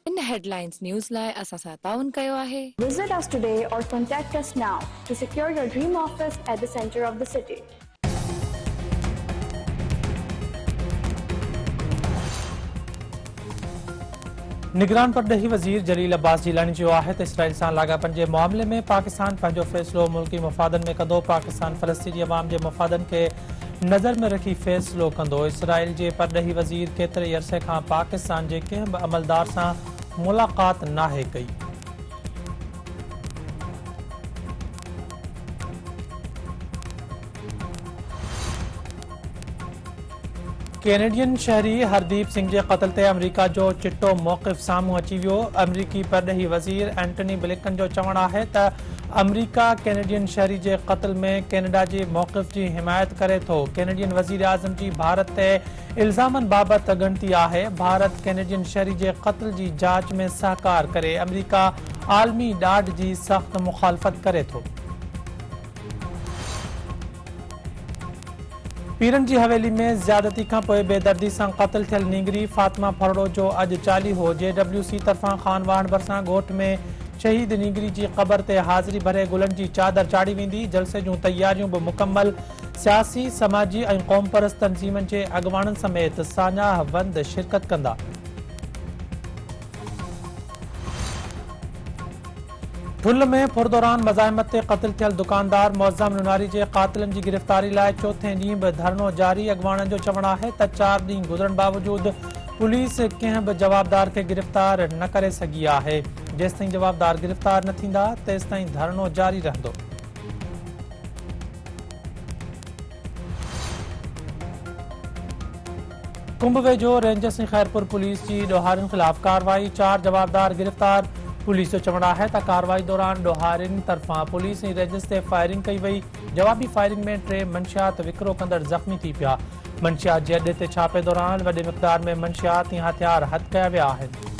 इन headlines news लाइ असां सां ताउन कयो आहे। Visit us today or contact us now to secure your dream office at the center of the city. निगरान परॾेही वज़ीर जलील अब्बास जीलानी जो आहे त इसराइल सां लाॻापन जे मामले में पाकिस्तान पंहिंजो फ़ैसिलो मुल्की मफ़ादनि में कंदो। पाकिस्तान फ़लस्तीनी अवाम जे मफ़ादनि खे नज़र में रखी फ़ैसिलो कंदो। इसराइल जे परॾेही वज़ीर केतिरे ई अरसे खां पाकिस्तान जे कंहिं बि अमलदार सां मुलाक़ात नाहे कई। कैनेडियन शहरी हरदीप सिंह के कत्ल ते अमरीका जो चिट्टो मौक़िफ़ साम्हूं अची वियो। अमरीकी परॾेही वज़ीर एंटनी ब्लिंकन जो चवणु आहे त अमरीका कैनेडियन शहरी के कत्ल में कैनेडा जे मौक़िफ़ की हिमायत करे थो। कैनेडियन वज़ीर आज़म की भारत ते इल्ज़ामनि बाबत ॻणती आहे। भारत कैनेडियन शहरी के कत्ल की जांच में सहकार करे। अमरीका आलमी ॾाढ की सख़्त मुखालफ़त करे थो। पीरन की हवेली में ज़्यादती का बेदर्दी से कत्ल थियल नींगरी फातिमा फरड़ो जो अज चालीहो। JWC तरफा खान वाहन भरसा गोठ में शहीद नींगरी की कबर ते हाज़िरी भरे गुलन की चादर चाढ़ी वेंदी। जलसे जूं तैयारियों भी मुकम्मल। सियासी समाजी और कौम परस्त तंजीमन के अगवानन समेत सान्या वंद शिरकत कंदा। ठुल में फुर दौरान मज़ाहमत ते कत्ल थियल दुकानदार मुअज़्ज़म नुनारी के कातिलन की गिरफ्तारी लाइ चौथे ॾींहुं भी धरनो जारी। अगवानन जो चवणु आहे त 4 ॾींहं गुज़रण बावजूद पुलिस कंहिं भी जवाबदार के गिरफ्तार न करे सघी आहे। जेसिताईं जवाबदार गिरफ्तार न थींदा तेसिताईं धरनो जारी रहंदो। कुंभ वेझो रेंजर्स ऐं खैरपुर पुलिस की ॾोहारियुनि ख़िलाफ़ कार्रवाई। 4 जवाबदार गिरफ्तार। पुलिस जो चवणु आहे त कार्रवाई दौरान ॾोहारियुनि तरफ़ां पुलिस ऐं रेंजर्स ते फायरिंग कई वई। जवाबी फायरिंग में 3 मंशियात विकिरो कंदड़ ज़ख़्मी थी पिया। मंशियात जे अॾे ते छापे दौरान वॾे मिक़दार में मंशियात ऐं हथियार हथ कया विया आहिनि।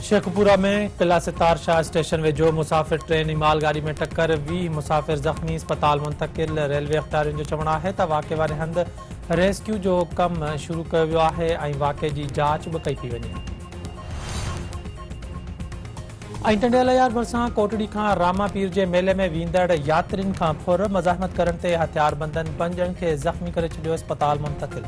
शेखपुरा में किला सितार शाह स्टेशन वेझो मुसाफ़िर ट्रेन ऐं मालगाड़ी में टक्कर। 20 मुसाफ़िर ज़ख़्मी अस्पताल मुंतकिल। रेलवे अख़्तियारियुनि जो चवणु आहे त वाक़े वारे हंधि रेस्क्यू जो कमु शुरू कयो वियो आहे ऐं वाक़े जी जांच भी कई थी वञे। ऐं टंडियल यार भरिसां कोटड़ी खां रामा पीर जे मेले में वेंदड़ यात्रियुनि खां फुर। मज़ाहमत करण ते हथियारबंदनि 5 ॼणनि खे ज़ख़्मी करे छॾियो। अस्पताल मुंतकिल।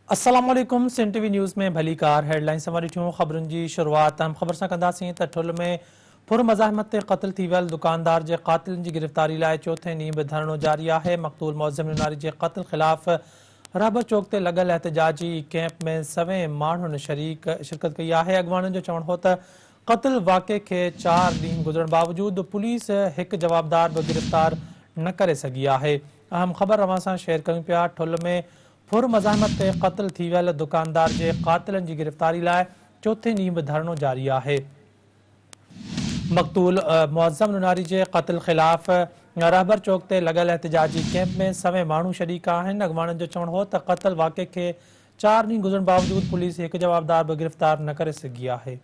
अस्सलाम वालेकुम। सिंध टीवी न्यूज़ में भली कार हेडलाइंस वारी खबरुनि की शुरुआत हम खबर से कंदासीं त ठुल में फुर मज़ाहमत ते क़त्ल थी वियल दुकानदार के कातिलन की गिरफ्तारी लाइ चौथे ॾींहुं भी धरनो जारी है। मक़तूल मुअज़्ज़म नुनारी के कत्ल ख़िलाफ़ रहबर चौक ते लगल एहतजाजी कैंप में 100 माण्हुनि शिरकत कई है। अगवाननि जो चवणु हो त कत्ल वाक़े के 4 ॾींहं गुज़रण बावजूद पुलिस एक जवाबदार भी गिरफ्तार न करे सघी है। अहम खबर अवां सां शेयर कयूं पिया। ठुल में फुर मज़ाहमत ते कत्ल थी वियल दुकानदार के कातिलन की गिरफ्तारी लाइ चौथे ॾींहुं भी धरनो जारी है। मक़तूल मुअज़्ज़म नुनारी के कत्ल ख़िलाफ़ रहबर चौक ते लगल एहतजाजी कैंप में 100 माण्हू शरीक आहिनि। अगवाननि जो चवणु हो त कत्ल वाक़े के 4 ॾींहं गुज़रण बावजूद पुलिस एक जवाबदार भी गिरफ्तार न करे सघी है।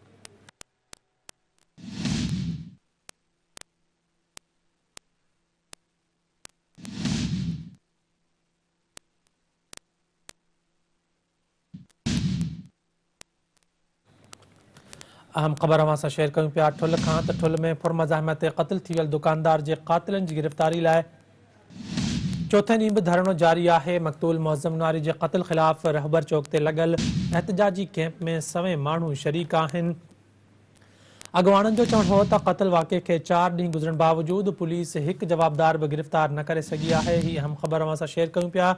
अहम खबर अवां सां शेयर कयूं पिया। ठुल खां त ठुल में फुर मज़ाहमत ते क़त्ल थी वियल दुकानदार के कातिलन की गिरफ्तारी लाइ चौथे ॾींहुं भी धरनो जारी है। मक़तूल मुअज़्ज़म नुनारी के कत्ल ख़िलाफ़ रहबर चौक ते लगल एहतजाजी कैंप में 100 माण्हू शरीक आहिनि। अॻवाणनि जो चवणु हो त क़तल वाक़े खे 4 ॾींहं गुज़रण बावजूदि पुलिस हिकु जवाबदार बि गिरफ़्तार न करे सघी आहे। ही अहम ख़बर अवां सां शेयर कयूं पिया।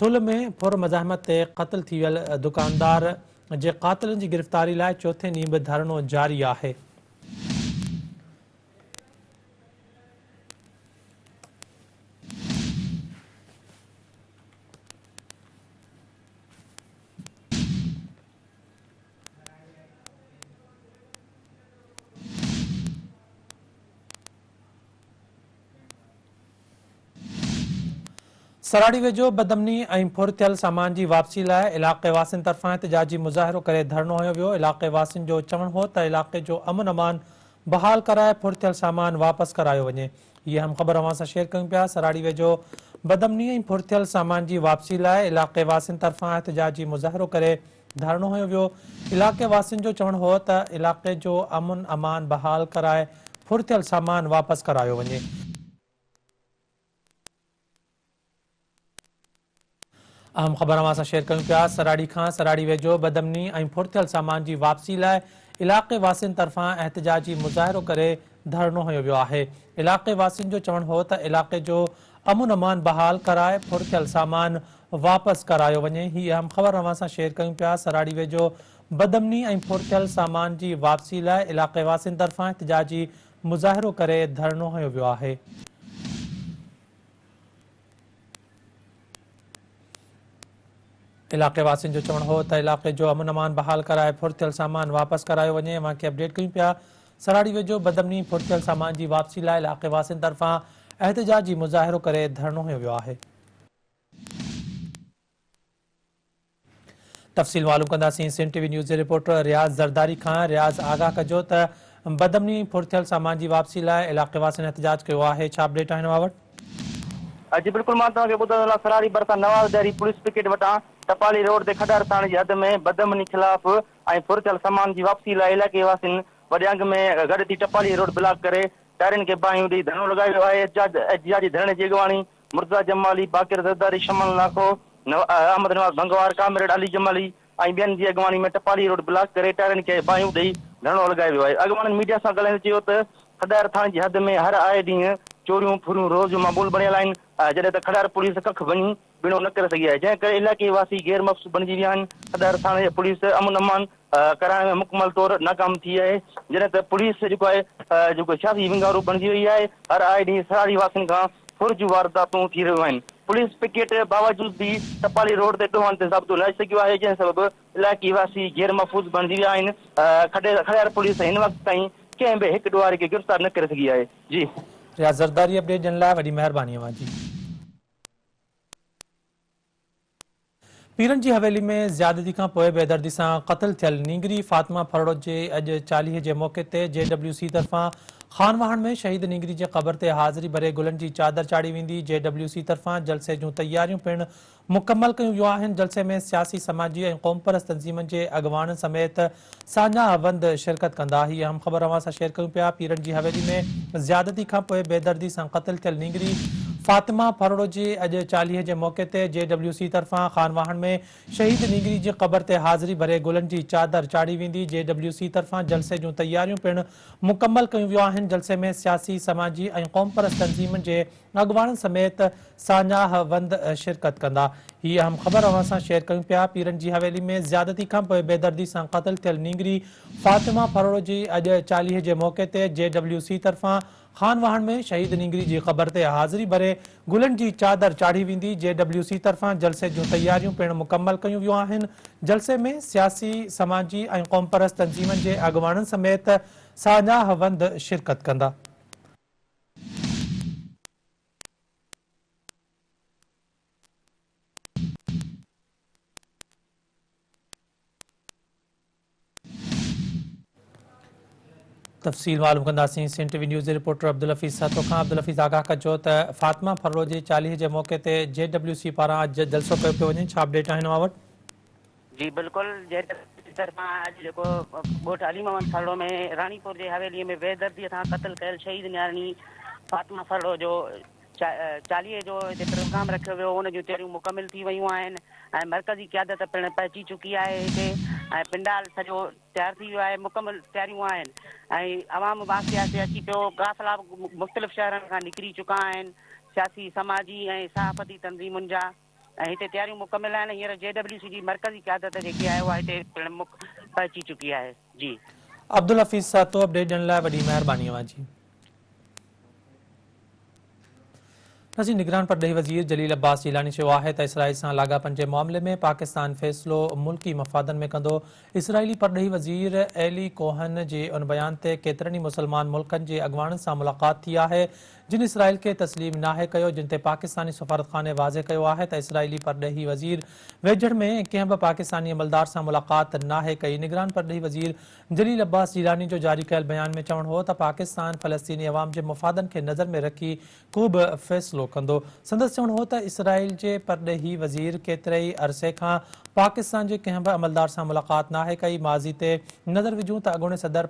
ठुल में पुर मज़ाहमत ते क़तल थी वियल दुकानदार जे क़ातिलनि जी गिरफ़्तारी लाइ चोथे ॾींहुं बि धरणो जारी आहे। सराड़ी वेझो बदमनी ऐं फुर थियल सामान जी वापसी लाइ इलाक़े वासियुनि तरफ़ां एहतिजाजी मुज़ाहिरो करे धरणो हयो वियो। इलाक़े वासियुनि जो चवणु हो त इलाक़े जो अमन अमान बहाल कराए फुर थियल सामान वापसि करायो वञे। हीअ अहम ख़बर अवां सां शेयर कयूं पिया। सराड़ी वेझो बदमनी ऐं फुर थियल सामान जी वापसी लाइ इलाक़े वासियुनि तरफ़ां एहतिजाजी मुज़ाहिरो करे धरणो हयो वियो। इलाक़े वासियुनि जो चवणु हो त इलाक़े जो अमन अमान बहाल कराए फुर थियल सामान वापसि करायो वञे। अहम ख़बर अवां सां शेयर कयूं पिया। सराड़ी खां सराड़ी वेझो बदमनी ऐं फुर थियल सामान जी वापसी लाइ इलाक़े वासियुनि तरफ़ां एहतिजाजी मुज़ाहिरो करे धरणो हयो वियो आहे। इलाक़े वासियुनि जो चवणु हो त इलाक़े जो अमन अमान बहाल कराए फुर थियल सामान वापसि करायो वञे। ही अहम ख़बर अवां सां शेयर कयूं पिया। सराड़ी वेझो बदमनी ऐं फुर थियल सामान जी वापसी लाइ इलाक़े वासियुनि तरफ़ां एहतिजाजी मुज़ाहिरो करे धरणो हयो वियो आहे। इलाक़े वासियुनि जो चवणु हो त इलाक़े जो अमन अमान बहाल कराए फुर थियल सामान वापसि करायो वञे। अवां खे अपडेट कयूं पिया। सराड़ी वेझो बदमनी फुर थियल सामान जी वापसी लाइ इलाक़े वासियुनि तरफ़ां एहतिजाजी मुज़ाहिरो करे धरणो हयो वियो आहे। तफ़सील मालूम कंदासीं सिंध टीवी न्यूज़ जे रिपोर्टर रियाज़ ज़रदारी खां। रियाज़ आगाह कजो त बदमनी फुर थियल सामान जी वापसी लाइ इलाक़े वासियुनि एहतिजाज कयो आहे। छा अपडेट आहिनि अवां वटि? जी बिल्कुल मां तव्हांखे ॿुधायां सराड़ी भरिसां नवाज़ डेयरी पुलिस पिकेट वटां टपाली रोड ते खॾार थाणे जी हद में बदमनी ख़िलाफ़ ऐं फुर थियल सामान जी वापसी लाइ इलाइक़े वासियुनि वॾे अंग में गॾु थी टपाली रोड ब्लॉक करे टायरनि खे बाहियूं ॾेई धरणो लॻायो वियो आहे। एहतिजाजी धरणे जी अॻवानी मुर्तज़ा जमाली, बाक़िर ज़रदारी, शमन लाखो, अहमद नवाज़ भंगवार, कामिरेड अली जमाली ऐं ॿियनि जी अॻवानी में टपाली रोड ब्लॉक करे टायरनि खे बाहियूं ॾेई धरणो लॻायो वियो आहे। अॻवाननि मीडिया सां ॻाल्हाईंदे चयो त खॾार थाणे जी हद में हर आए ॾींहुं चोरियूं फुरियूं रोज़ मामूल बणियल आहिनि, जॾहिं त खॾार पुलिस कख वञी बिणो न करे सघी आहे, जंहिं करे इलाइक़े वासी गैर मक़सूद बणिजी विया आहिनि। खॾार थाणे पुलिस अमन अमान कराइण में मुकमल तौरु नाकाम थी आहे, जॾहिं त पुलिस जेको आहे जेको सियासी विंगारू बणिजी वई आहे। हर आए ॾींहुं सराड़ी वासियुनि खां फुर जूं वारदातूं थी रहियूं आहिनि। पुलिस पिकेट बावजूद भी टपाली रोड ते ॾोहनि ते ज़ाब्तो न सघियो आहे, जंहिं सबबि इलाइक़ी वासी गैर महफ़ूज़ बणिजी विया आहिनि। खॾार पुलिस हिन वक़्त ताईं कंहिं बि हिकु ॾुवारे खे गिरफ़्तार न करे सघी आहे। जी रियाज़ ज़रदारी अपडेट ॾियण लाइ वॾी महिरबानी अवां जी। पीरन जी हवेली में ज़्यादती खां पोइ बेदर्दी सां क़तल थियल नींगरी फातिमा फरोड़ जे अॼु 40 जे मौक़े ते JWC तरफ़ां खानवाहन में शहीद नींगरी जे क़बर ते हाज़िरी भरे गुलनि जी चादर चाढ़ी वेंदी। JWC तरफ़ां जलसे जूं तयारियूं पिणु मुकमल कयूं वियूं आहिनि। जलसे में सियासी, समाजी ऐं क़ौम परस्त तंज़ीमनि जे अॻवाननि समेत साञा हवंद शिरकत कंदा। ही अहम ख़बर अवां सां शेयर कयूं पिया। पीरन जी हवेली में ज़्यादती खां पोइ बेदर्दी सां क़तल थियल नींगरी फातिमा फरोड़ जे अॼु 40 जे मौक़े ते JWC तरफ़ां खानवाहन में शहीद नींगरी जी क़बर ते हाज़िरी भरे गुलनि जी चादर चाढ़ी वेंदी। JWC तरफ़ां जलसे जूं तयारियूं पिणु मुकमल कयूं वियूं आहिनि। जलसे में सियासी, समाजी ऐं क़ौम परस्त तंज़ीमनि जे अॻवाननि समेत साञा हवंद शिरकत कंदा। हीअ अहम ख़बर अवां सां शेयर कयूं पिया। पीरन जी हवेली में ज़्यादती खां पोइ बेदर्दी सां क़तल थियल नींगरी फातिमा फरोड़ जी अॼु 40 जे मौक़े ते JWC तरफ़ां खानवाहन में शहीद नींगरी जी क़बर ते हाज़िरी भरे गुलनि जी चादर चाढ़ी वेंदी। JWC तरफ़ां जलसे जूं तयारियूं पिणु मुकमल कयूं वियूं आहिनि। जलसे में सियासी, समाजी ऐं क़ौम परस्त तंज़ीमनि जे अॻवाननि समेत साञा हवंद शिरकत कंदा। तफ़सील मालूम कंदासीं सिंध टीवी न्यूज़ जे रिपोर्टर अब्दुल हफ़ीज़ सातो खां। अब्दुल हफ़ीज़ आगाह कजो त फातिमा फरोड़ जे 40 जे मौक़े ते JWC पारां अॼु जलसो कयो पियो वञे। छा अपडेट आहिनि अवां वटि? जी बिल्कुल, तरफ़ां अॼु जेको ॻोठ अली मोहम्मद फरोड़ में रानीपुर जे हवेलीअ में बेदर्दीअ सां क़तल कयल शहीद न्याणी फातिमा फरोड़ जो 40 जो हिते प्रोग्राम रखियो वियो। हुन जूं तयारियूं मुकमिल थी वियूं आहिनि ऐं मरकज़ी क़यादत पिणु पहुची चुकी आहे हिते। ऐं पिंडाल सॼो तयारु थी वियो आहे, मुकमल तयारियूं आहिनि ऐं अवाम वास्ते अची पियो। काफ़िला मुख़्तलिफ़ शहरनि खां निकिरी चुका आहिनि, सियासी समाजी ऐं सहाफ़ती तंज़ीमुनि जा, ऐं हिते तयारियूं मुकमल आहिनि। हींअर JWC जी मरकज़ी क़यादत जेकी आहे उहा हिते पहुची चुकी आहे। जी अब्दुल हफ़ीज़ सातो अपडेट ॾियण लाइ वॾी महिरबानी जी। नज़ीर निगरान परॾेही वज़ीर जलील अब्बास जिलानी चयो आहे त इसराइल सां लाॻापन जे मामले में पाकिस्तान फ़ैसिलो मुल्की मफ़ादनि में कंदो। इसराइली परॾेही वज़ीर एली कोहन जे उन बयान ते केतिरनि ई मुसलमान मुल्कनि जे अॻुवाणनि सां मुलाक़ात थी आहे जिन इसराइल खे तस्लीम नाहे कयो, जिन ते पाकिस्तानी सफ़ारतखाने वाज़े कयो आहे त इसराइली परॾेही वज़ीर वेझड़ में कंहिं बि पाकिस्तानी अमलदार सां मुलाक़ात नाहे कई। निगरान परॾेही वज़ीर जलील अब्बास जिलानी जो जारी कयल बयान में चवणु हो त पाकिस्तान फ़लस्तीनी अवाम जे मुफ़ादनि खे नज़र में रखी को बि फ़ैसिलो कंदो। संदसि चवणु हो त इसराइल जे परॾेही वज़ीर केतिरे ई अरसे खां पाकिस्तान जे कंहिं बि अमलदार सां मुलाक़ात नाहे कई। माज़ी ते नज़र विझूं त अॻूणे सदर